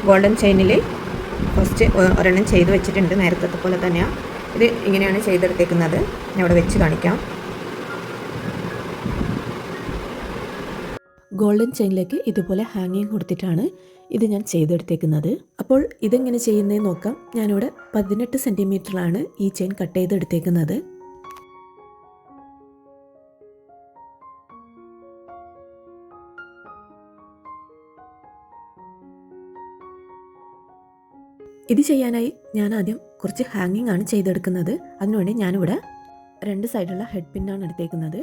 Golden ചെയിനിൽ first ഒരെണ്ണം ചെയ്ത് വെച്ചിട്ടുണ്ട്, നേരത്തെ പോലെ തന്നെയാണ്. ഇത് ഇങ്ങനെയാണ് ചെയ്തെടുത്തേക്കുന്നത്. ഞാൻ ഇവിടെ വെച്ച് കാണിക്കാം. ഗോൾഡൻ ചെയിനിലേക്ക് ഇതുപോലെ ഹാങ്ങിങ് കൊടുത്തിട്ടാണ് ഇത് ഞാൻ ചെയ്തെടുത്തേക്കുന്നത്. അപ്പോൾ ഇതെങ്ങനെ ചെയ്യുന്നത് നോക്കാം. ഞാനിവിടെ 18 സെൻറ്റിമീറ്ററിലാണ് ഈ ചെയിൻ കട്ട് ചെയ്തെടുത്തേക്കുന്നത്. ഇത് ചെയ്യാനായി ഞാൻ ആദ്യം കുറച്ച് ഹാങ്ങിങ് ആണ് ചെയ്തെടുക്കുന്നത്. അതിനുവേണ്ടി ഞാനിവിടെ 2 സൈഡുള്ള ഹെഡ് പിന്നാണ് എടുത്തേക്കുന്നത്.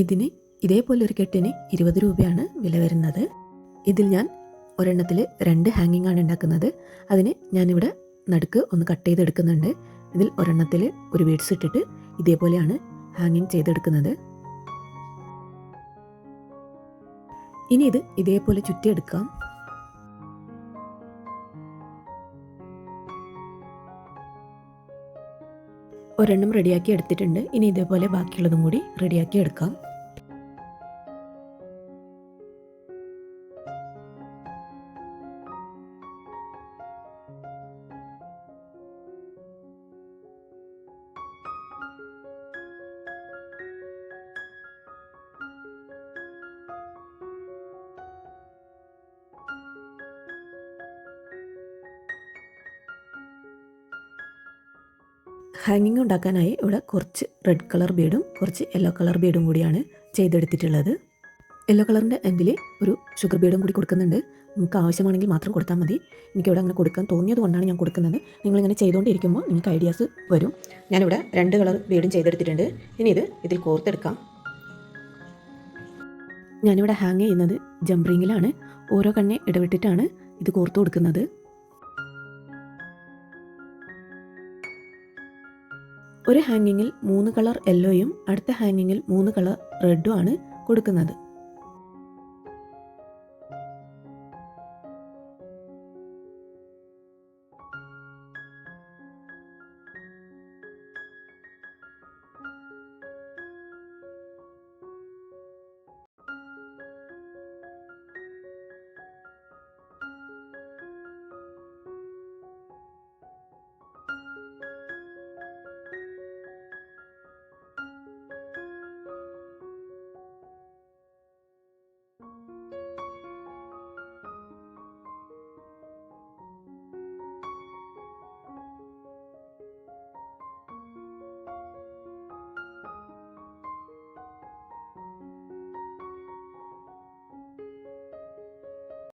ഇതിന് ഇതേപോലെ ഒരു കെട്ടിന് 20 രൂപയാണ് വില വരുന്നത്. ഇതിൽ ഞാൻ ഒരെണ്ണത്തിൽ 2 ഹാങ്ങിങ് ആണ് ഉണ്ടാക്കുന്നത്. അതിന് ഞാനിവിടെ നടുക്ക് ഒന്ന് കട്ട് ചെയ്തെടുക്കുന്നുണ്ട്. ഇതിൽ ഒരെണ്ണത്തിൽ ഒരു ബീഡ്സ് ഇട്ടിട്ട് ഇതേപോലെയാണ് ഹാങ്ങിങ് ചെയ്തെടുക്കുന്നത്. ഇനി ഇത് ഇതേപോലെ ചുറ്റിയെടുക്കാം. ഒരെണ്ണം റെഡിയാക്കി എടുത്തിട്ടുണ്ട്. ഇനി ഇതേപോലെ ബാക്കിയുള്ളതും കൂടി റെഡിയാക്കി എടുക്കാം. ഹാങ്ങിങ് ഉണ്ടാക്കാനായി ഇവിടെ കുറച്ച് റെഡ് കളർ ബീഡും കുറച്ച് യെല്ലോ കളർ ബീഡും കൂടിയാണ് ചെയ്തെടുത്തിട്ടുള്ളത്. യെല്ലോ കളറിൻ്റെ എൻഡിൽ ഒരു ഷുഗർ ബീഡും കൂടി കൊടുക്കുന്നുണ്ട്. നിങ്ങൾക്ക് ആവശ്യമാണെങ്കിൽ മാത്രം കൊടുത്താൽ മതി. എനിക്കിവിടെ അങ്ങനെ കൊടുക്കാൻ തോന്നിയത് കൊണ്ടാണ് ഞാൻ കൊടുക്കുന്നത്. നിങ്ങളിങ്ങനെ ചെയ്തുകൊണ്ടിരിക്കുമ്പോൾ നിങ്ങൾക്ക് ഐഡിയാസ് വരും. ഞാനിവിടെ 2 കളർ ബീഡും ചെയ്തെടുത്തിട്ടുണ്ട്. ഇനി ഇതിൽ കോർത്തെടുക്കാം. ഞാനിവിടെ ഹാങ് ചെയ്യുന്നത് ജംപറിങ്ങിലാണ്. ഓരോ കണ്ണെ ഇടവിട്ടിട്ടാണ് ഇത് കോർത്ത് കൊടുക്കുന്നത്. ഒരു ഹാങ്ങിങ്ങിൽ 3 കളർ യെല്ലോയും അടുത്ത ഹാങ്ങിങ്ങിൽ 3 കളർ റെഡും ആണ് കൊടുക്കുന്നത്.